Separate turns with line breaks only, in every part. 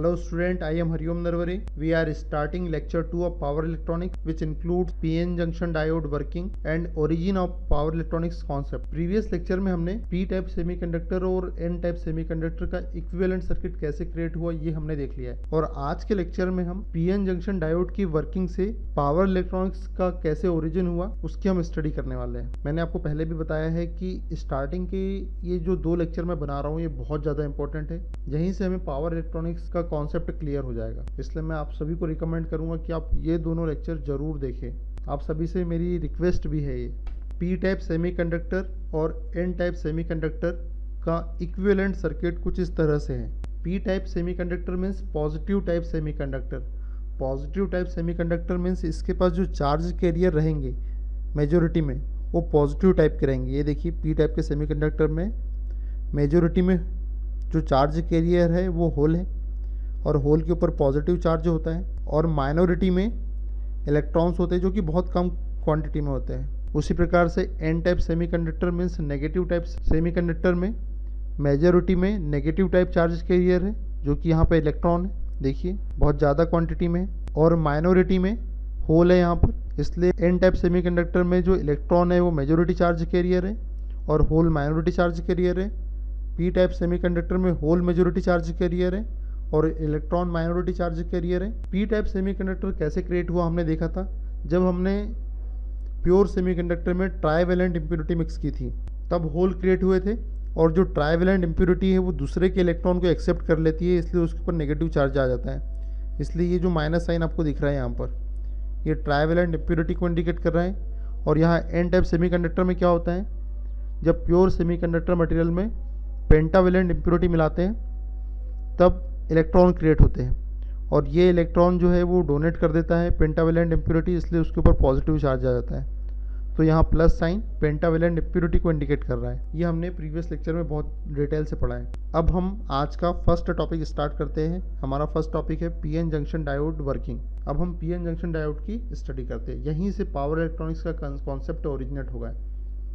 Hello student, I am Hariom Narware. We are starting lecture 2 of power electronics, which includes PN junction diode working and origin of power electronics concept. Previous lecture में हमने P type semiconductor और N type semiconductor का equivalent circuit कैसे create हुआ ये हमने देख लिया है, और आज के लेक्चर में हम PN जंक्शन डायोड की वर्किंग से पावर इलेक्ट्रॉनिक्स का कैसे ओरिजिन हुआ उसकी हम स्टडी करने वाले हैं। मैंने आपको पहले भी बताया है कि स्टार्टिंग के ये जो 2 लेक्चर मैं बना रहा हूँ ये बहुत ज़्यादा इंपॉर्टेंट है, यहीं से हमें पावर इलेक्ट्रॉनिक्स का कॉन्सेप्ट क्लियर हो जाएगा। इसलिए मैं आप सभी को रिकमेंड करूंगा कि आप ये दोनों लेक्चर जरूर देखें। आप सभी से मेरी रिक्वेस्ट भी है, ये पी टाइप सेमीकंडक्टर और एन टाइप सेमीकंडक्टर का इक्विवेलेंट सर्किट कुछ इस तरह से है। P type semiconductor means positive type semiconductor. Positive type semiconductor means इसके पास जो चार्ज कैरियर रहेंगे मेजोरिटी में वो पॉजिटिव टाइप के रहेंगे। ये देखिए पी टाइप के सेमीकंडक्टर में मेजोरिटी में जो चार्ज कैरियर है वो होल है और होल के ऊपर पॉजिटिव चार्ज होता है, और माइनॉरिटी में इलेक्ट्रॉन्स होते हैं जो कि बहुत कम क्वांटिटी में होते हैं। उसी प्रकार से N type semiconductor means negative type semiconductor में मेजॉरिटी में नेगेटिव टाइप चार्ज कैरियर है जो कि यहाँ पे इलेक्ट्रॉन है, देखिए बहुत ज़्यादा क्वांटिटी में, और माइनॉरिटी में होल है यहाँ पर। इसलिए एन टाइप सेमीकंडक्टर में जो इलेक्ट्रॉन है वो मेजॉरिटी चार्ज कैरियर है और होल माइनॉरिटी चार्ज कैरियर है। पी टाइप सेमीकंडक्टर में होल मेजॉरिटी चार्ज कैरियर है और इलेक्ट्रॉन माइनॉरिटी चार्ज कैरियर है। पी टाइप सेमीकंडक्टर कैसे क्रिएट हुआ हमने देखा था जब हमने प्योर सेमीकंडक्टर में ट्राइवेलेंट इम्प्योरिटी मिक्स की थी, तब होल क्रिएट हुए थे, और जो ट्राइवेलेंट इम्प्योरिटी है वो दूसरे के इलेक्ट्रॉन को एक्सेप्ट कर लेती है, इसलिए उसके ऊपर नेगेटिव चार्ज आ जाता है। इसलिए ये जो माइनस साइन आपको दिख रहा है यहाँ पर, ये ट्राइवेलेंट इम्प्योरिटी को इंडिकेट कर रहा है। और यहाँ एन टाइप सेमीकंडक्टर में क्या होता है, जब प्योर सेमीकंडक्टर मटेरियल में पेंटावेलेंट इम्प्योरिटी मिलाते हैं तब इलेक्ट्रॉन क्रिएट होते हैं, और ये इलेक्ट्रॉन जो है वो डोनेट कर देता है पेंटावेलेंट इम्प्योरिटी, इसलिए उसके ऊपर पॉजिटिव चार्ज आ जाता है। तो यहाँ प्लस साइन पेंटावेलेंट इम्प्योरिटी को इंडिकेट कर रहा है। ये हमने प्रीवियस लेक्चर में बहुत डिटेल से पढ़ा है। अब हम आज का फर्स्ट टॉपिक स्टार्ट करते हैं। हमारा फर्स्ट टॉपिक है पीएन जंक्शन डायोड वर्किंग। अब हम पीएन जंक्शन डायोड की स्टडी करते हैं। यहीं से पावर इलेक्ट्रॉनिक्स का कॉन्सेप्ट ओरिजिनेट होगा।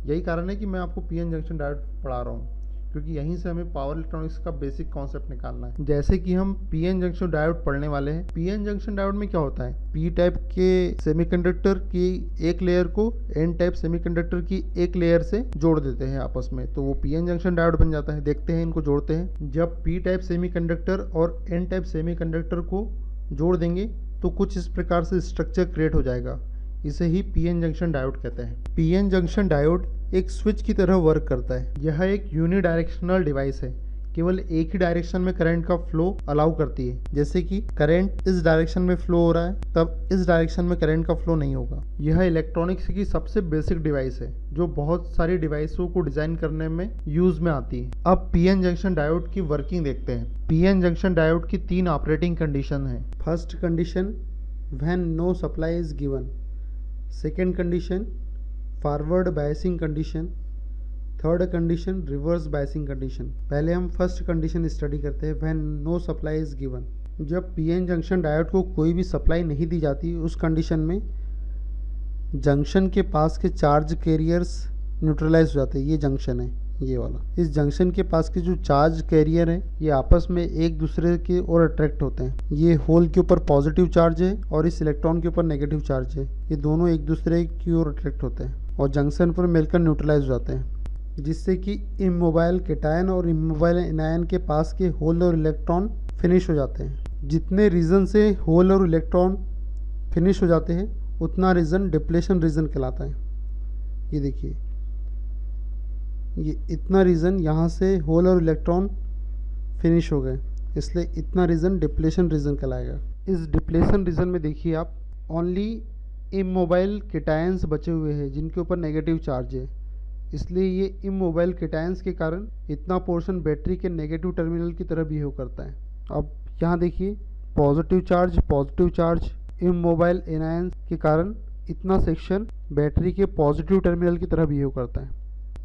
यही कारण है कि मैं आपको पीएन जंक्शन डायोड पढ़ा रहा हूँ, क्योंकि यहीं से हमें पावर इलेक्ट्रॉनिक्स का बेसिक कॉन्सेप्ट निकालना है। जैसे कि हम पीएन जंक्शन डायोड पढ़ने वाले हैं। पीएन जंक्शन डायोड में क्या होता है, पी टाइप के सेमीकंडक्टर की एक लेयर को एन टाइप सेमीकंडक्टर की एक लेयर से जोड़ देते हैं आपस में, तो वो पीएन जंक्शन डायोड बन जाता है। देखते हैं इनको जोड़ते हैं। जब पी टाइप सेमीकंडक्टर और एन टाइप सेमीकंडक्टर को जोड़ देंगे तो कुछ इस प्रकार से स्ट्रक्चर क्रिएट हो जाएगा। इसे ही पीएन जंक्शन डायोड कहते हैं। पीएन जंक्शन डायोड एक स्विच की तरह वर्क करता है। यह एक यूनिडायरेक्शनल डिवाइस है, केवल एक ही डायरेक्शन में करंट का फ्लो अलाउ करती है। जैसे कि करंट इस डायरेक्शन में फ्लो हो रहा है तब इस डायरेक्शन में करंट का फ्लो नहीं होगा। यह इलेक्ट्रॉनिक्स की सबसे बेसिक डिवाइस है जो बहुत सारी डिवाइसों को डिजाइन करने में यूज में आती है। अब पीएन जंक्शन डायोड की वर्किंग देखते हैं। पीएन जंक्शन डायोड की 3 ऑपरेटिंग कंडीशन है। First condition, when no supply is given. Second condition, forward biasing condition. Third condition, reverse biasing condition. पहले हम फर्स्ट कंडीशन स्टडी करते हैं, when no supply is given. जब PN junction diode को कोई भी सप्लाई नहीं दी जाती, उस कंडीशन में जंक्शन के पास के चार्ज कैरियर्स न्यूट्रलाइज हो जाते हैं। ये जंक्शन है ये वाला। इस जंक्शन के पास के जो चार्ज कैरियर है ये आपस में एक दूसरे के ओर अट्रैक्ट होते हैं। ये होल के ऊपर पॉजिटिव चार्ज है और इस इलेक्ट्रॉन के ऊपर नेगेटिव चार्ज है। ये दोनों एक दूसरे की ओर अट्रैक्ट होते हैं और जंक्शन पर मिलकर न्यूट्रलाइज हो जाते हैं, जिससे कि इमोबाइल केटायन और इमोबाइल एनायन के पास के होल और इलेक्ट्रॉन फिनिश हो जाते हैं। जितने रीजन से होल और इलेक्ट्रॉन फिनिश हो जाते हैं उतना रीजन डिप्लेशन रीजन कहलाता है। ये देखिए, ये इतना रीजन यहाँ से होल और इलेक्ट्रॉन फिनिश हो गए, इसलिए इतना रीजन डिप्लेशन रीजन कहलाएगा। इस डिप्लेशन रीजन में देखिए आप, ओनली इमोबाइल केटायंस बचे हुए हैं जिनके ऊपर नेगेटिव चार्ज है, इसलिए ये इमोबाइल केटायंस के कारण इतना पोर्शन बैटरी के नेगेटिव टर्मिनल की तरह बिहेव करता है। अब यहाँ देखिए, पॉजिटिव चार्ज इमोबाइल एनायंस के कारण इतना सेक्शन बैटरी के पॉजिटिव टर्मिनल की तरह बिहेव करता है।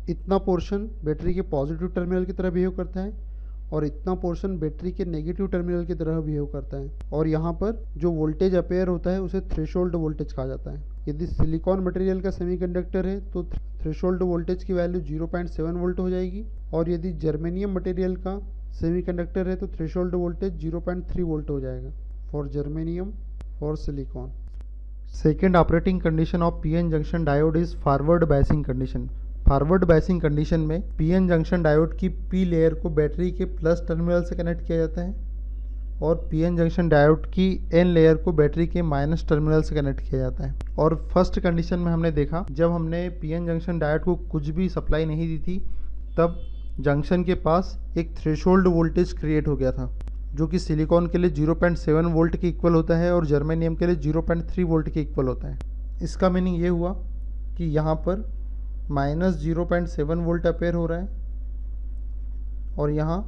इतना पोर्शन बैटरी के पॉजिटिव टर्मिनल की तरह बिहेव करता है और इतना पोर्शन बैटरी के नेगेटिव टर्मिनल की तरह बिहेव करता है। और यहाँ पर जो वोल्टेज अपेयर होता है उसे थ्रेशोल्ड वोल्टेज कहा जाता है। यदि सिलिकॉन मटेरियल का सेमीकंडक्टर है तो थ्रेशोल्ड वोल्टेज की वैल्यू 0.7 वोल्ट हो जाएगी, और यदि जर्मेनियम मटेरियल का सेमीकंडक्टर है तो थ्रेशोल्ड वोल्टेज 0.3 वोल्ट हो जाएगा for germanium, for silicon. Second operating condition of PN junction diode is forward biasing condition. Forward biasing condition में पीएन जंक्शन डायोड की पी लेयर को बैटरी के प्लस टर्मिनल से कनेक्ट किया जाता है और पीएन जंक्शन डायोड की एन लेयर को बैटरी के माइनस टर्मिनल से कनेक्ट किया जाता है। और फर्स्ट कंडीशन में हमने देखा जब हमने पीएन जंक्शन डायोड को कुछ भी सप्लाई नहीं दी थी तब जंक्शन के पास एक थ्रेशोल्ड वोल्टेज क्रिएट हो गया था जो कि सिलिकॉन के लिए 0.7 वोल्ट के इक्वल होता है और जर्मेनियम के लिए 0.3 वोल्ट के इक्वल होता है। इसका मीनिंग ये हुआ कि यहाँ पर -0.7 वोल्ट अपेयर हो रहा है और यहाँ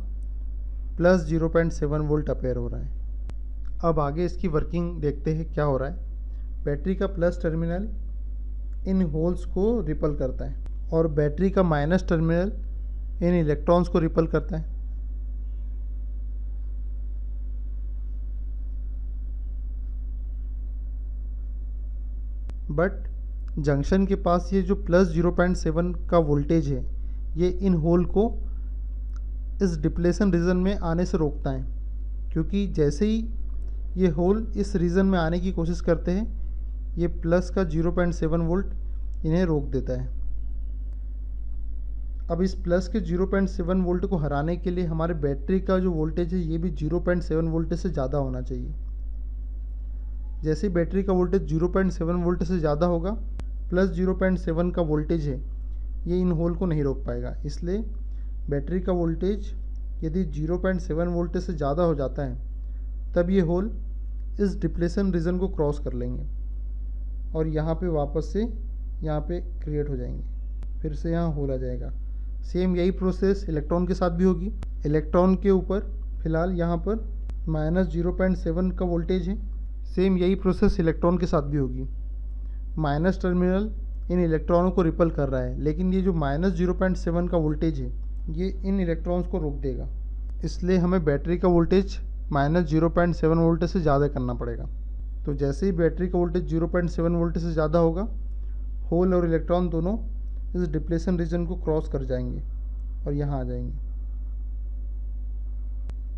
+0.7 वोल्ट अपेयर हो रहा है। अब आगे इसकी वर्किंग देखते हैं क्या हो रहा है। बैटरी का प्लस टर्मिनल इन होल्स को रिपल करता है और बैटरी का माइनस टर्मिनल इन इलेक्ट्रॉन्स को रिपल करता है। बट जंक्शन के पास ये जो +0.7 का वोल्टेज है ये इन होल को इस डिप्लेशन रीजन में आने से रोकता है, क्योंकि जैसे ही ये होल इस रीजन में आने की कोशिश करते हैं ये प्लस का 0.7 वोल्ट इन्हें रोक देता है। अब इस प्लस के 0.7 वोल्ट को हराने के लिए हमारे बैटरी का जो वोल्टेज है ये भी 0.7 वोल्ट से ज़्यादा होना चाहिए। जैसे बैटरी का वोल्टेज 0.7 वोल्ट से ज़्यादा होगा +0.7 का वोल्टेज है ये इन होल को नहीं रोक पाएगा। इसलिए बैटरी का वोल्टेज यदि 0.7 वोल्ट से ज़्यादा हो जाता है तब ये होल इस डिप्लेशन रीजन को क्रॉस कर लेंगे और यहाँ पे वापस से यहाँ पे क्रिएट हो जाएंगे, फिर से यहाँ होल आ जाएगा। सेम यही प्रोसेस इलेक्ट्रॉन के साथ भी होगी। इलेक्ट्रॉन के ऊपर फिलहाल यहाँ पर -0.7 का वोल्टेज है। सेम यही प्रोसेस इलेक्ट्रॉन के साथ भी होगी। माइनस टर्मिनल इन इलेक्ट्रॉनों को रिपल कर रहा है, लेकिन ये जो -0.7 का वोल्टेज है ये इन इलेक्ट्रॉन्स को रोक देगा। इसलिए हमें बैटरी का वोल्टेज -0.7 वोल्ट से ज़्यादा करना पड़ेगा। तो जैसे ही बैटरी का वोल्टेज 0.7 वोल्ट से ज़्यादा होगा होल और इलेक्ट्रॉन दोनों इस डिप्लेशन रीजन को क्रॉस कर जाएंगे और यहाँ आ जाएंगे।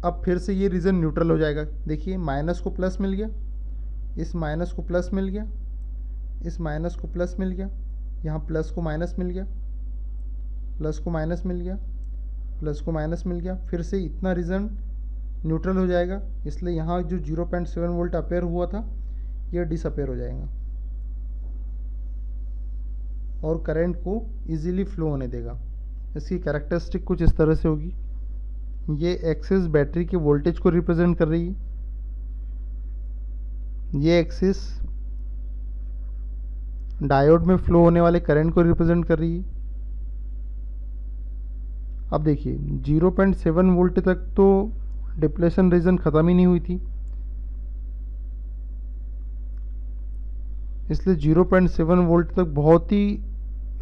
अब फिर से ये रीजन न्यूट्रल हो जाएगा। देखिए माइनस को प्लस मिल गया, इस माइनस को प्लस मिल गया, इस माइनस को प्लस मिल गया, यहाँ प्लस को माइनस मिल गया, प्लस को माइनस मिल गया, प्लस को माइनस मिल गया। फिर से इतना रीजन न्यूट्रल हो जाएगा। इसलिए यहाँ जो 0.7 वोल्ट अपेयर हुआ था यह डिसअपेयर हो जाएगा और करंट को इजीली फ्लो होने देगा। इसकी कैरेक्टरिस्टिक कुछ इस तरह से होगी। ये एक्सिस बैटरी के वोल्टेज को रिप्रेजेंट कर रही है, ये एक्सिस डायोड में फ्लो होने वाले करंट को रिप्रेजेंट कर रही है। अब देखिए 0.7 वोल्ट तक तो डिप्लेशन रीजन ख़त्म ही नहीं हुई थी, इसलिए 0.7 वोल्ट तक बहुत ही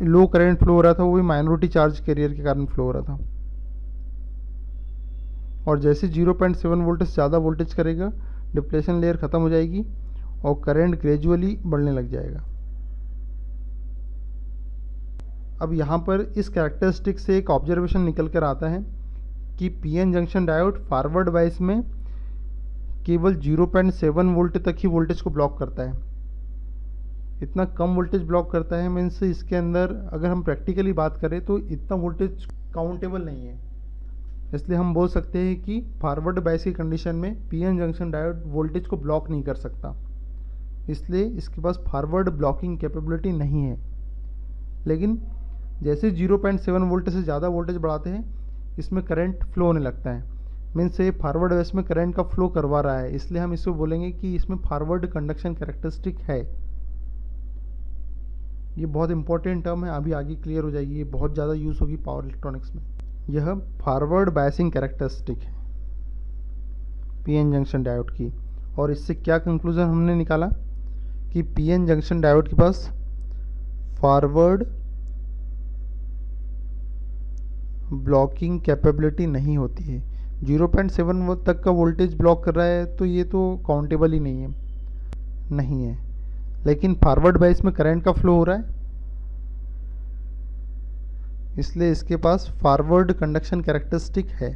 लो करंट फ्लो हो रहा था, वो भी माइनॉरिटी चार्ज कैरियर के कारण फ्लो हो रहा था। और जैसे 0.7 वोल्ट से ज़्यादा वोल्टेज करेगा डिप्लेशन लेयर ख़त्म हो जाएगी और करंट ग्रेजुअली बढ़ने लग जाएगा। अब यहाँ पर इस कैरेक्टरिस्टिक से एक ऑब्जर्वेशन निकल कर आता है कि PN junction diode forward bias में केवल 0.7 वोल्ट तक ही वोल्टेज को ब्लॉक करता है। इतना कम वोल्टेज ब्लॉक करता है, मीन्स इसके अंदर अगर हम प्रैक्टिकली बात करें तो इतना वोल्टेज काउंटेबल नहीं है। इसलिए हम बोल सकते हैं कि फॉरवर्ड बायस की कंडीशन में पीएन जंक्शन डायोड वोल्टेज को ब्लॉक नहीं कर सकता, इसलिए इसके पास फॉरवर्ड ब्लॉकिंग कैपेबिलिटी नहीं है। लेकिन जैसे 0.7 वोल्ट से ज़्यादा वोल्टेज बढ़ाते हैं इसमें करंट फ्लो होने लगता है, मीन्स ये फॉरवर्ड बायस में करंट का फ्लो करवा रहा है, इसलिए हम इसको बोलेंगे कि इसमें फॉरवर्ड कंडक्शन कैरेक्टरिस्टिक है। ये बहुत इंपॉर्टेंट टर्म है, अभी आगे क्लियर हो जाएगी, ये बहुत ज़्यादा यूज़ होगी पावर इलेक्ट्रॉनिक्स में। यह फॉरवर्ड बायसिंग कैरेक्टरिस्टिक है पीएन जंक्शन डायोड की। और इससे क्या कंक्लूजन हमने निकाला कि पीएन जंक्शन डायोड के पास फॉरवर्ड ब्लॉकिंग कैपेबिलिटी नहीं होती है। 0.7 तक का वोल्टेज ब्लॉक कर रहा है तो ये तो काउंटेबल ही नहीं है। लेकिन फॉरवर्ड बायस में करंट का फ्लो हो रहा है, इसलिए इसके पास फॉरवर्ड कंडक्शन कैरेक्टरिस्टिक है।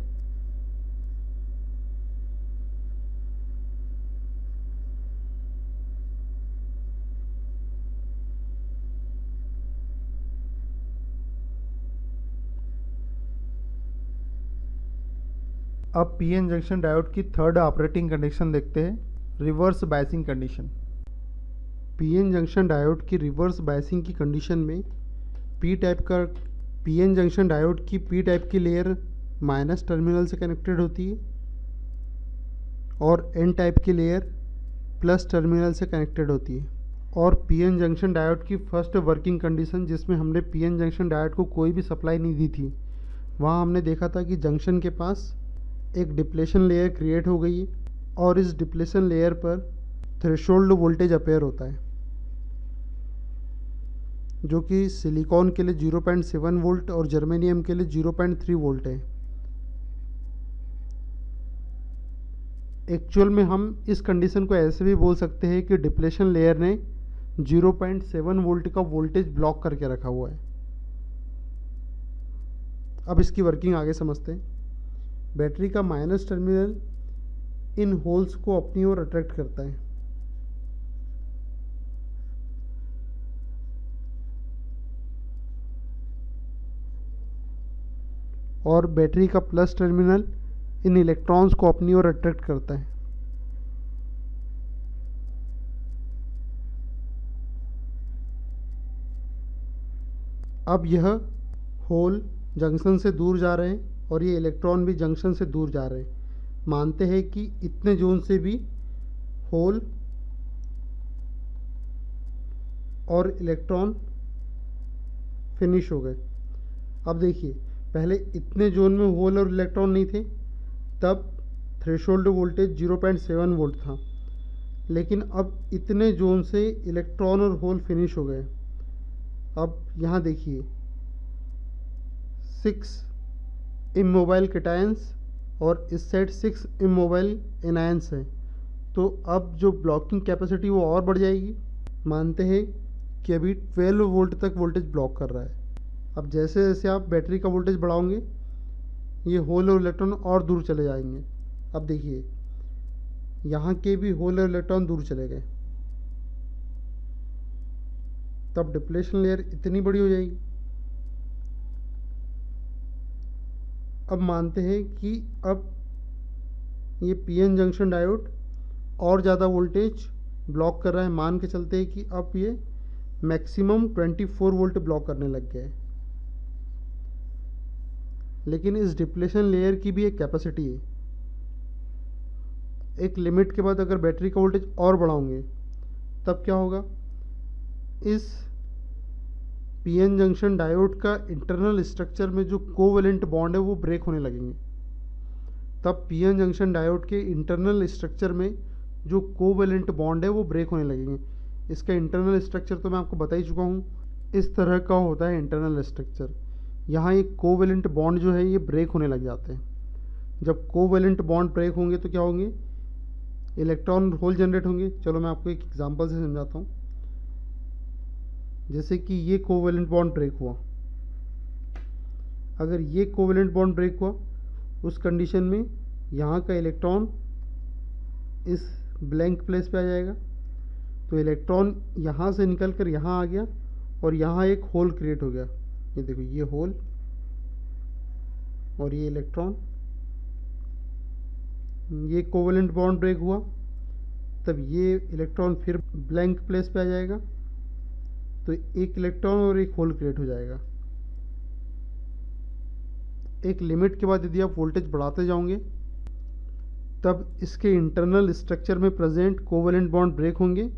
अब पीएन जंक्शन डायोड की थर्ड ऑपरेटिंग कंडीशन देखते हैं, reverse biasing condition. PN junction diode की रिवर्स बायसिंग की कंडीशन में पीएन जंक्शन डायोड की पी टाइप की लेयर माइनस टर्मिनल से कनेक्टेड होती है और एन टाइप की लेयर प्लस टर्मिनल से कनेक्टेड होती है। और पीएन जंक्शन डायोड की फर्स्ट वर्किंग कंडीशन, जिसमें हमने पीएन जंक्शन डायोड को कोई भी सप्लाई नहीं दी थी, वहाँ हमने देखा था कि जंक्शन के पास एक डिप्लेशन लेयर क्रिएट हो गई है और इस डिप्लेशन लेयर पर थ्रेशोल्ड वोल्टेज अपेयर होता है, जो कि सिलिकॉन के लिए 0.7 वोल्ट और जर्मेनियम के लिए 0.3 वोल्ट है। एक्चुअल में हम इस कंडीशन को ऐसे भी बोल सकते हैं कि डिप्लेशन लेयर ने 0.7 वोल्ट का वोल्टेज ब्लॉक करके रखा हुआ है। अब इसकी वर्किंग आगे समझते हैं। बैटरी का माइनस टर्मिनल इन होल्स को अपनी ओर अट्रैक्ट करता है। और बैटरी का प्लस टर्मिनल इन इलेक्ट्रॉन्स को अपनी ओर अट्रैक्ट करता है। अब यह होल जंक्शन से दूर जा रहे हैं और ये इलेक्ट्रॉन भी जंक्शन से दूर जा रहे हैं। मानते हैं कि इतने जोन से भी होल और इलेक्ट्रॉन फिनिश हो गए। अब देखिए, पहले इतने जोन में होल और इलेक्ट्रॉन नहीं थे, तब थ्रेशोल्ड वोल्टेज 0.7 वोल्ट था, लेकिन अब इतने जोन से इलेक्ट्रॉन और होल फिनिश हो गए। अब यहाँ देखिए 6 इमोबाइल कैटायंस और इस साइड 6 इमोबाइल एनायंस हैं, तो अब जो ब्लॉकिंग कैपेसिटी वो और बढ़ जाएगी। मानते हैं कि अभी 12 वोल्ट तक वोल्टेज ब्लॉक कर रहा है। अब जैसे जैसे आप बैटरी का वोल्टेज बढ़ाओगे, ये होल और इलेक्ट्रॉन और दूर चले जाएंगे। अब देखिए, यहाँ के भी होल और इलेक्ट्रॉन दूर चले गए, तब डिप्लेशन लेयर इतनी बड़ी हो जाएगी। अब मानते हैं कि अब ये पीएन जंक्शन डायोड और ज़्यादा वोल्टेज ब्लॉक कर रहा है। मान के चलते हैं कि अब ये मैक्सिमम 24 वोल्ट ब्लॉक करने लग गया है। लेकिन इस डिप्लेशन लेयर की भी एक कैपेसिटी है। एक लिमिट के बाद अगर बैटरी का वोल्टेज और बढ़ाओगे, तब क्या होगा, इस पीएन जंक्शन डायोड का इंटरनल स्ट्रक्चर में जो कोवेलेंट बॉन्ड है वो ब्रेक होने लगेंगे। तब पीएन जंक्शन डायोड के इंटरनल स्ट्रक्चर में जो कोवेलेंट बॉन्ड है वो ब्रेक होने लगेंगे। इसका इंटरनल स्ट्रक्चर तो मैं आपको बता ही चुका हूँ, इस तरह का होता है इंटरनल स्ट्रक्चर। यहाँ एक कोवेलेंट बॉन्ड जो है ये ब्रेक होने लग जाते हैं। जब कोवेलेंट बॉन्ड ब्रेक होंगे तो क्या होंगे, इलेक्ट्रॉन होल जनरेट होंगे। चलो मैं आपको एक एग्जांपल से समझाता हूँ। जैसे कि ये कोवेलेंट बॉन्ड ब्रेक हुआ, अगर ये कोवेलेंट बॉन्ड ब्रेक हुआ, उस कंडीशन में यहाँ का इलेक्ट्रॉन इस ब्लैंक प्लेस पे आ जाएगा, तो इलेक्ट्रॉन यहाँ से निकल कर यहाँ आ गया और यहाँ एक होल क्रिएट हो गया। ये देखो, ये होल और ये इलेक्ट्रॉन, ये कोवेलेंट बॉन्ड ब्रेक हुआ, तब ये इलेक्ट्रॉन फिर ब्लैंक प्लेस पे आ जाएगा, तो एक इलेक्ट्रॉन और एक होल क्रिएट हो जाएगा। एक लिमिट के बाद यदि आप वोल्टेज बढ़ाते जाओगे, तब इसके इंटरनल स्ट्रक्चर में प्रेजेंट कोवेलेंट बॉन्ड ब्रेक होंगे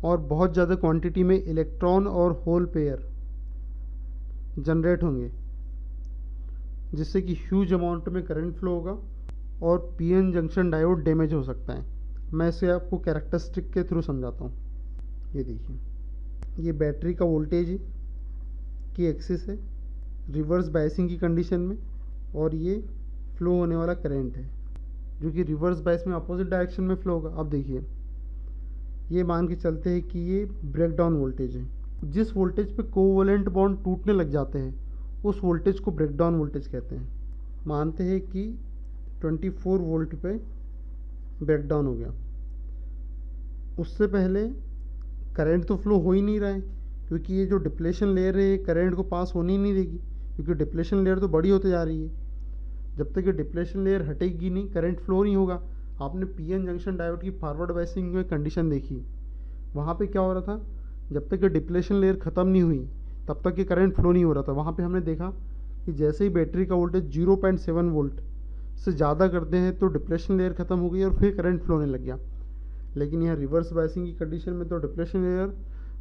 और बहुत ज़्यादा क्वांटिटी में इलेक्ट्रॉन और होल पेयर जनरेट होंगे, जिससे कि ह्यूज अमाउंट में करंट फ्लो होगा और पीएन जंक्शन डायोड डैमेज हो सकता है। मैं इसे आपको कैरेक्टरिस्टिक के थ्रू समझाता हूँ। ये देखिए, ये बैटरी का वोल्टेज की एक्सिस है रिवर्स बायसिंग की कंडीशन में, और ये फ्लो होने वाला करंट है जो कि रिवर्स बायस में अपोजिट डायरेक्शन में फ्लो होगा। अब देखिए, ये मान के चलते हैं कि ये ब्रेकडाउन वोल्टेज है। जिस वोल्टेज पे कोवेलेंट बॉन्ड टूटने लग जाते हैं उस वोल्टेज को ब्रेकडाउन वोल्टेज कहते हैं। मानते हैं कि 24 वोल्ट पे ब्रेकडाउन हो गया, उससे पहले करंट तो फ्लो हो ही नहीं रहा है, क्योंकि ये जो डिप्लेशन लेयर है ये करंट को पास होने ही नहीं देगी, क्योंकि डिप्लेशन लेयर तो बड़ी होते जा रही है। जब तक ये डिप्लेशन लेयर हटेगी नहीं करंट फ्लो नहीं होगा। आपने पीएन जंक्शन डायोड की फॉरवर्ड बायसिंग में कंडीशन देखी, वहाँ पे क्या हो रहा था, जब तक ये डिप्लेशन लेयर ख़त्म नहीं हुई तब तक ये करंट फ्लो नहीं हो रहा था। वहाँ पे हमने देखा कि जैसे ही बैटरी का वोल्टेज 0.7 वोल्ट से ज़्यादा करते हैं तो डिप्लेशन लेयर ख़त्म हो गई और फिर करंट फ्लो होने लग गया। लेकिन यहाँ रिवर्स बायसिंग की कंडीशन में तो डिप्लेशन लेयर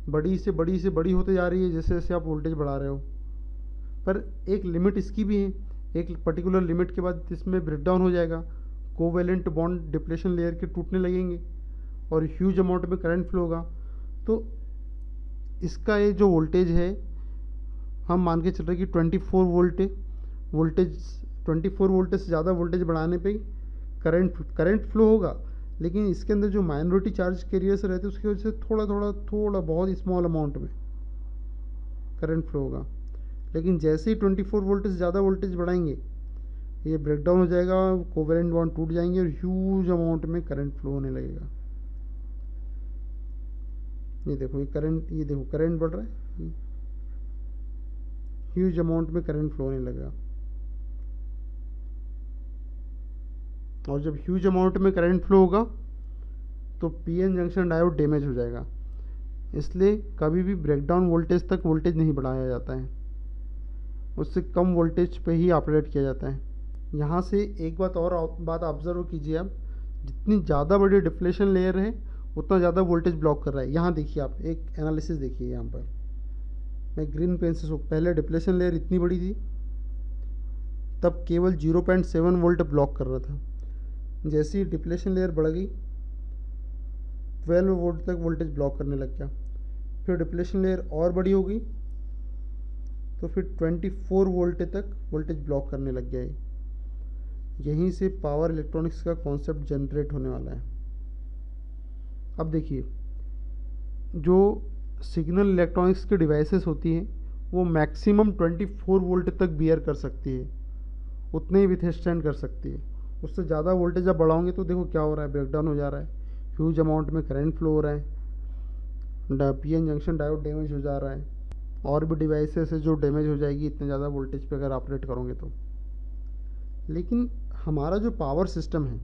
बड़ी से बड़ी होते जा रही है जैसे जैसे आप वोल्टेज बढ़ा रहे हो। पर एक लिमिट इसकी भी है, एक पर्टिकुलर लिमिट के बाद इसमें ब्रेकडाउन हो जाएगा, कोवेलेंट बॉन्ड डिप्लेशन लेयर के टूटने लगेंगे और ह्यूज अमाउंट में करंट फ्लो होगा। तो इसका ये जो वोल्टेज है हम मान के चल रहे हैं कि 24 वोल्टेज 24 वोल्टेज से ज़्यादा वोल्टेज बढ़ाने पे करंट फ्लो होगा। लेकिन इसके अंदर जो माइनॉरिटी चार्ज कैरियर्स रहते हैं उसकी वजह से थोड़ा बहुत स्मॉल अमाउंट में करंट फ्लो होगा। लेकिन जैसे ही 24 वोल्ट से ज़्यादा वोल्टेज बढ़ाएंगे ये ब्रेकडाउन हो जाएगा, कोवेलेंट बॉन्ड टूट जाएंगे और ह्यूज अमाउंट में करंट फ्लो होने लगेगा। ये देखो करंट बढ़ रहा है, ह्यूज अमाउंट में करंट फ्लो होने लगेगा। और जब ह्यूज अमाउंट में करंट फ्लो होगा तो पीएन जंक्शन डायोड डैमेज हो जाएगा। इसलिए कभी भी ब्रेकडाउन वोल्टेज तक वोल्टेज नहीं बढ़ाया जाता है, उससे कम वोल्टेज पे ही ऑपरेट किया जाता है। यहाँ से एक बात ऑब्जर्व कीजिए आप, जितनी ज़्यादा बड़ी डिप्लेशन लेयर है उतना ज़्यादा वोल्टेज ब्लॉक कर रहा है। यहाँ देखिए आप एक एनालिसिस देखिए, यहाँ पर मैं ग्रीन पेन से पहले डिप्लेशन लेयर इतनी बड़ी थी तब केवल 0.7 वोल्ट ब्लॉक कर रहा था। जैसे ही डिप्लेशन लेयर बढ़ गई 12 वोल्ट तक वोल्टेज ब्लॉक करने लग गया। फिर डिप्लेशन लेयर और बड़ी हो गई तो फिर 24 वोल्ट तक वोल्टेज ब्लॉक करने लग गया। यहीं से पावर इलेक्ट्रॉनिक्स का कॉन्सेप्ट जनरेट होने वाला है। अब देखिए, जो सिग्नल इलेक्ट्रॉनिक्स के डिवाइसेस होती हैं वो मैक्सिमम 24 वोल्ट तक बियर कर सकती है, उतने ही विथस्टैंड कर सकती है। उससे ज़्यादा वोल्टेज आप बढ़ाओगे तो देखो क्या हो रहा है, ब्रेकडाउन हो जा रहा है, ह्यूज अमाउंट में करंट फ्लो हो रहा है, पीएन जंक्शन डायोड डैमेज हो जा रहा है, और भी डिवाइसेस है जो डैमेज हो जाएगी इतने ज़्यादा वोल्टेज पे अगर ऑपरेट करोगे तो। लेकिन हमारा जो पावर सिस्टम है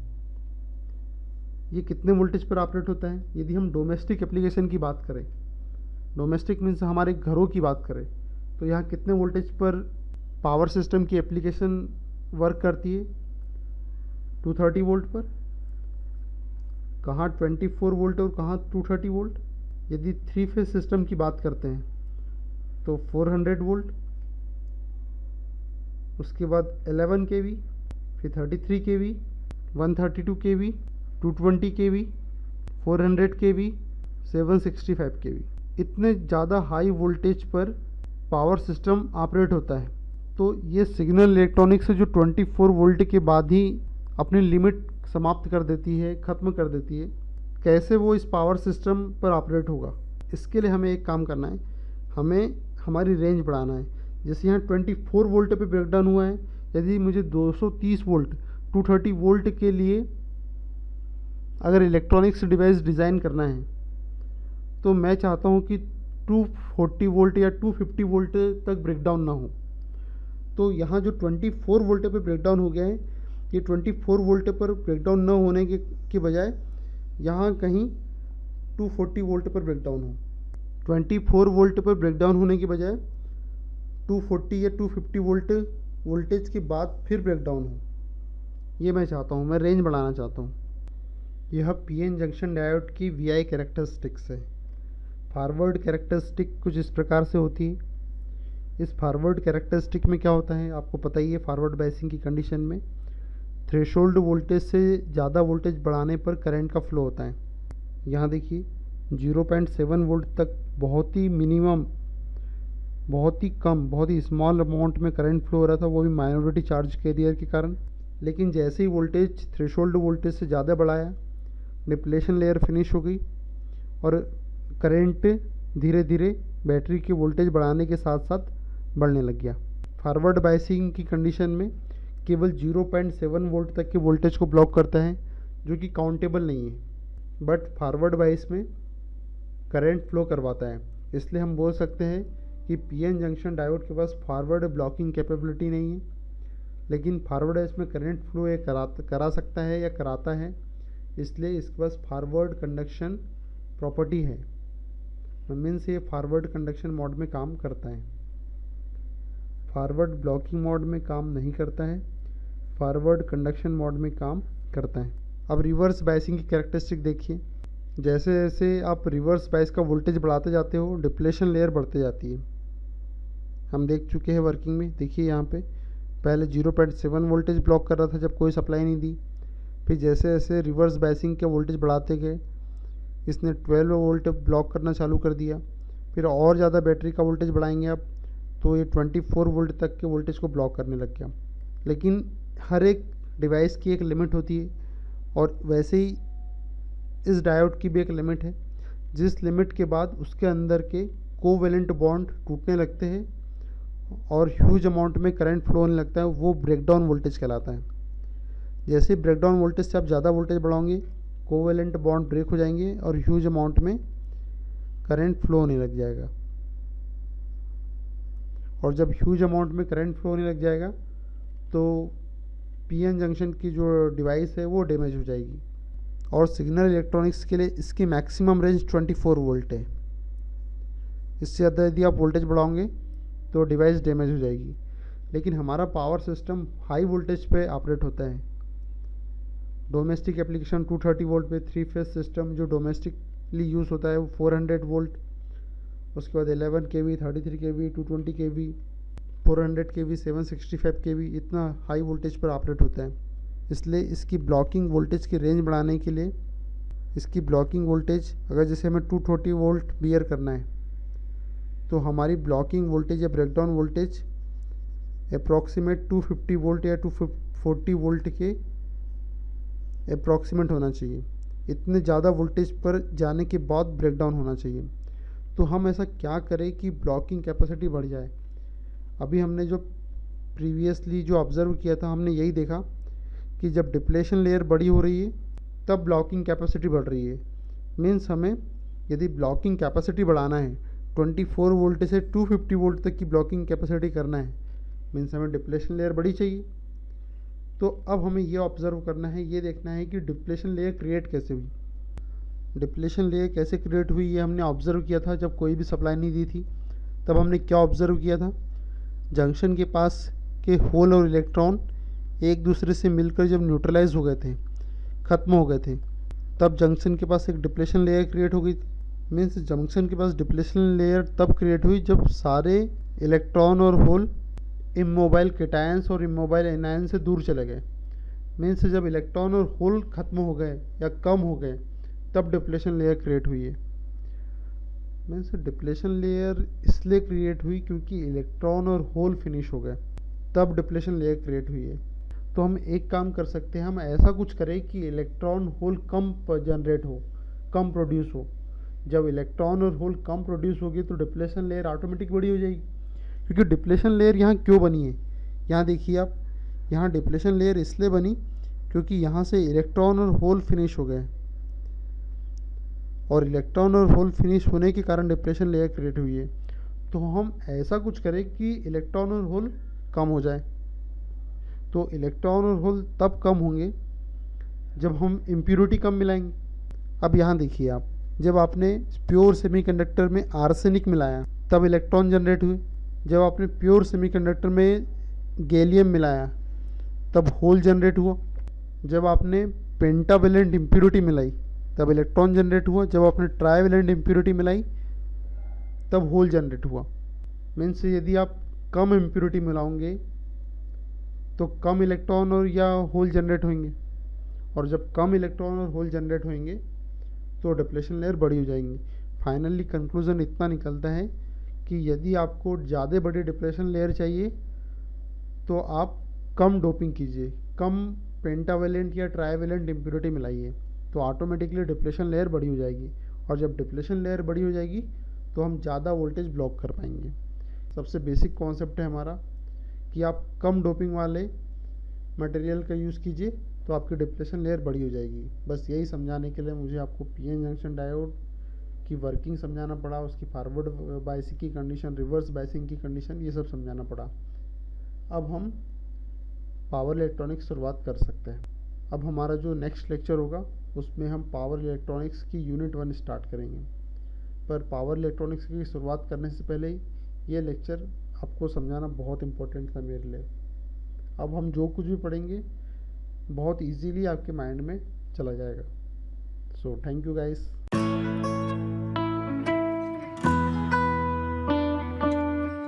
ये कितने वोल्टेज पर ऑपरेट होता है? यदि हम डोमेस्टिक एप्लीकेशन की बात करें, डोमेस्टिक मीन्स हमारे घरों की बात करें, तो यहाँ कितने वोल्टेज पर पावर सिस्टम की एप्लीकेशन वर्क करती है? 230 वोल्ट पर। कहाँ 24 वोल्ट और कहाँ 230 वोल्ट। यदि 3 फेज सिस्टम की बात करते हैं तो 400 वोल्ट, उसके बाद 11 kV, फिर 33 kV, 132 kV, 220 kV, 400 kV, 765 kV। इतने ज़्यादा हाई वोल्टेज पर पावर सिस्टम ऑपरेट होता है। तो ये सिग्नल इलेक्ट्रॉनिक्स से जो 24 वोल्ट के बाद ही अपनी लिमिट समाप्त कर देती है, ख़त्म कर देती है, कैसे वो इस पावर सिस्टम पर ऑपरेट होगा? इसके लिए हमें एक काम करना है, हमें हमारी रेंज बढ़ाना है। जैसे यहाँ 24 वोल्ट पे ब्रेकडाउन हुआ है, यदि मुझे 230 वोल्ट 230 वोल्ट के लिए अगर इलेक्ट्रॉनिक्स डिवाइस डिज़ाइन करना है तो मैं चाहता हूँ कि 240 वोल्ट या 250 वोल्ट तक ब्रेकडाउन ना हो। तो यहाँ जो 24 वोल्ट पे ब्रेकडाउन हो गया है, ये 24 वोल्ट पर ब्रेकडाउन न होने के बजाय यहाँ कहीं 240 वोल्ट पर ब्रेकडाउन हो। 24 वोल्ट पर ब्रेकडाउन होने के बजाय 240 या 250 वोल्ट वोल्टेज के बाद फिर ब्रेकडाउन हो, ये मैं चाहता हूँ, मैं रेंज बढ़ाना चाहता हूँ। यह पीएन जंक्शन डायोड की वीआई कैरेक्टरिस्टिक्स है। फॉरवर्ड कैरेक्टरिस्टिक कुछ इस प्रकार से होती है। इस फॉरवर्ड कैरेक्टरिस्टिक में क्या होता है आपको पता ही है, फॉरवर्ड बायसिंग की कंडीशन में थ्रेशोल्ड वोल्टेज से ज़्यादा वोल्टेज बढ़ाने पर करंट का फ्लो होता है। यहाँ देखिए 0.7 वोल्ट तक बहुत ही मिनिमम, बहुत ही कम, बहुत ही स्मॉल अमाउंट में करंट फ्लो हो रहा था, वो भी माइनॉरिटी चार्ज कैरियर के कारण। लेकिन जैसे ही वोल्टेज थ्रेशोल्ड वोल्टेज से ज़्यादा बढ़ाया, डिप्लेशन लेयर फिनिश हो गई और करंट धीरे धीरे बैटरी के वोल्टेज बढ़ाने के साथ साथ बढ़ने लग गया। फॉरवर्ड बायसिंग की कंडीशन में केवल 0.7 वोल्ट तक के वोल्टेज को ब्लॉक करता है, जो कि काउंटेबल नहीं है, बट फॉरवर्ड बायस में करंट फ्लो करवाता है। इसलिए हम बोल सकते हैं कि पीएन जंक्शन डायोड के पास फॉरवर्ड ब्लॉकिंग कैपेबिलिटी नहीं है, लेकिन फॉरवर्ड बायस में करंट फ्लो ये करा सकता है या कराता है, इसलिए इसके पास फॉरवर्ड कंडक्शन प्रॉपर्टी है। मीन्स ये फॉरवर्ड कंडक्शन मोड में काम करता है, फॉरवर्ड ब्लॉकिंग मोड में काम नहीं करता है, फॉरवर्ड कंडक्शन मोड में काम करता है। अब रिवर्स बायसिंग की कैरेक्टरिस्टिक देखिए, जैसे जैसे आप रिवर्स बायस का वोल्टेज बढ़ाते जाते हो डिप्लेशन लेयर बढ़ते जाती है। हम देख चुके हैं वर्किंग में, देखिए यहाँ पे पहले 0.7 वोल्टेज ब्लॉक कर रहा था जब कोई सप्लाई नहीं दी, फिर जैसे जैसे रिवर्स बायसिंग के वोल्टेज बढ़ाते गए इसने 12 वोल्ट ब्लॉक करना चालू कर दिया, फिर और ज़्यादा बैटरी का वोल्टेज बढ़ाएंगे आप तो ये 24 वोल्ट तक के वोल्टेज को ब्लॉक करने लग गया। लेकिन हर एक डिवाइस की एक लिमिट होती है और वैसे ही इस डायोड की भी एक लिमिट है, जिस लिमिट के बाद उसके अंदर के कोवेलेंट बॉन्ड टूटने लगते हैं और ह्यूज अमाउंट में करंट फ्लो होने लगता है, वो ब्रेकडाउन वोल्टेज कहलाता है। जैसे ब्रेकडाउन वोल्टेज से आप ज़्यादा वोल्टेज बढ़ाओगे कोवेलेंट बॉन्ड ब्रेक हो जाएंगे और ह्यूज अमाउंट में करंट फ्लो होने लग जाएगा, और जब ह्यूज अमाउंट में करंट फ्लो होने लग जाएगा तो पीएन जंक्शन की जो डिवाइस है वो डैमेज हो जाएगी। और सिग्नल इलेक्ट्रॉनिक्स के लिए इसकी मैक्सिमम रेंज 24 वोल्ट है, इससे ज़्यादा यदि आप वोल्टेज बढ़ाओगे तो डिवाइस डैमेज हो जाएगी। लेकिन हमारा पावर सिस्टम हाई वोल्टेज पे ऑपरेट होता है, डोमेस्टिक एप्लीकेशन 230 वोल्ट पे, 3 फेज सिस्टम जो डोमेस्टिकली यूज़ होता है वो 400 वोल्ट, उसके बाद 11 kV, 33 kV, 220 kV, 400 kV, 765 kV, इतना हाई वोल्टेज पर ऑपरेट होता है। इसलिए इसकी ब्लॉकिंग वोल्टेज की रेंज बढ़ाने के लिए इसकी ब्लॉकिंग वोल्टेज अगर जैसे हमें 230 वोल्ट बियर करना है तो हमारी ब्लॉकिंग वोल्टेज या ब्रेकडाउन वोल्टेज अप्रॉक्सीमेट 250 वोल्ट या 240 वोल्ट के अप्रॉक्सीमेट होना चाहिए। इतने ज़्यादा वोल्टेज पर जाने के बाद ब्रेकडाउन होना चाहिए। तो हम ऐसा क्या करें कि ब्लॉकिंग कैपेसिटी बढ़ जाए। अभी हमने जो प्रीवियसली जो ऑब्ज़र्व किया था हमने यही देखा कि जब डिप्लेशन लेयर बड़ी हो रही है तब ब्लॉकिंग कैपेसिटी बढ़ रही है। मीन्स हमें यदि ब्लॉकिंग कैपेसिटी बढ़ाना है 24 वोल्ट से 250 वोल्ट तक की ब्लॉकिंग कैपेसिटी करना है, मीन्स हमें डिप्लेशन लेयर बड़ी चाहिए। तो अब हमें ये ऑब्ज़र्व करना है, ये देखना है कि डिप्लेशन लेयर क्रिएट कैसे हुई। डिप्लेशन लेयर कैसे क्रिएट हुई ये हमने ऑब्ज़र्व किया था जब कोई भी सप्लाई नहीं दी थी। तब हमने क्या ऑब्ज़र्व किया था, जंक्शन के पास के होल और इलेक्ट्रॉन एक दूसरे से मिलकर जब न्यूट्रलाइज हो गए थे, ख़त्म हो गए थे, तब जंक्शन के पास एक डिप्लेशन लेयर क्रिएट हो गई थी। मीन्स जंक्शन के पास डिप्लेशन लेयर तब क्रिएट हुई जब सारे इलेक्ट्रॉन और होल इमोबाइल केटायंस और इमोबाइल एनायन से दूर चले गए। मीन्स जब इलेक्ट्रॉन और होल ख़त्म हो गए या कम हो गए तब डिप्लेशन लेयर क्रिएट हुई है। मीन्स डिप्लेशन लेयर इसलिए क्रिएट हुई क्योंकि इलेक्ट्रॉन और होल फिनिश हो गए, तब डिप्लेशन लेयर क्रिएट हुई है। तो हम एक काम कर सकते हैं, हम ऐसा कुछ करें कि इलेक्ट्रॉन होल कम जनरेट हो, कम प्रोड्यूस हो। जब इलेक्ट्रॉन और होल कम प्रोड्यूस होगी तो डिप्लेशन लेयर ऑटोमेटिक बड़ी हो जाएगी। क्योंकि डिप्लेशन लेयर यहाँ क्यों बनी है, यहाँ देखिए आप, यहाँ डिप्लेशन लेयर इसलिए बनी क्योंकि यहाँ से इलेक्ट्रॉन और होल फिनिश हो गए, और इलेक्ट्रॉन और होल फिनिश होने के कारण डिप्लेशन लेयर क्रिएट हुई है। तो हम ऐसा कुछ करें कि इलेक्ट्रॉन और होल कम हो जाए। तो इलेक्ट्रॉन और होल तब कम होंगे जब हम इम्प्योरिटी कम मिलाएंगे। अब यहाँ देखिए आप, जब आपने प्योर सेमीकंडक्टर में आर्सेनिक मिलाया तब इलेक्ट्रॉन जनरेट हुए, जब आपने प्योर सेमीकंडक्टर में गैलियम मिलाया तब होल जनरेट हुआ, जब आपने पेंटावेलेंट इम्प्योरिटी मिलाई तब इलेक्ट्रॉन जनरेट हुआ, जब आपने ट्राईवेलेंट इम्प्योरिटी मिलाई तब होल जनरेट हुआ। मीन्स यदि आप कम इम्प्योरिटी मिलाओगे तो कम इलेक्ट्रॉन और या होल जनरेट होंगे, और जब कम इलेक्ट्रॉन और होल जनरेट होंगे तो डिप्लेशन लेयर बड़ी हो जाएंगी। फाइनली कंक्लूजन इतना निकलता है कि यदि आपको ज़्यादा बड़ी डिप्लेशन लेयर चाहिए तो आप कम डोपिंग कीजिए, कम पेंटावेलेंट या ट्राईवेलेंट इम्प्योरिटी मिलाइए, तो ऑटोमेटिकली डिप्लेशन लेयर बड़ी हो जाएगी। और जब डिप्लेशन लेयर बड़ी हो जाएगी तो हम ज़्यादा वोल्टेज ब्लॉक कर पाएंगे। सबसे बेसिक कॉन्सेप्ट है हमारा कि आप कम डोपिंग वाले मटेरियल का यूज़ कीजिए तो आपकी डिप्लेशन लेयर बड़ी हो जाएगी। बस यही समझाने के लिए मुझे आपको पीएन जंक्शन डायोड की वर्किंग समझाना पड़ा, उसकी फॉरवर्ड बायसिंग की कंडीशन, रिवर्स बायसिंग की कंडीशन, ये सब समझाना पड़ा। अब हम पावर इलेक्ट्रॉनिक्स शुरुआत कर सकते हैं। अब हमारा जो नेक्स्ट लेक्चर होगा उसमें हम पावर इलेक्ट्रॉनिक्स की यूनिट 1 स्टार्ट करेंगे। पर पावर इलेक्ट्रॉनिक्स की शुरुआत करने से पहले ही ये लेक्चर आपको समझाना बहुत इम्पोर्टेंट था मेरे लिए। अब हम जो कुछ भी पढ़ेंगे बहुत इजीली आपके माइंड में चला जाएगा। So thank you guys.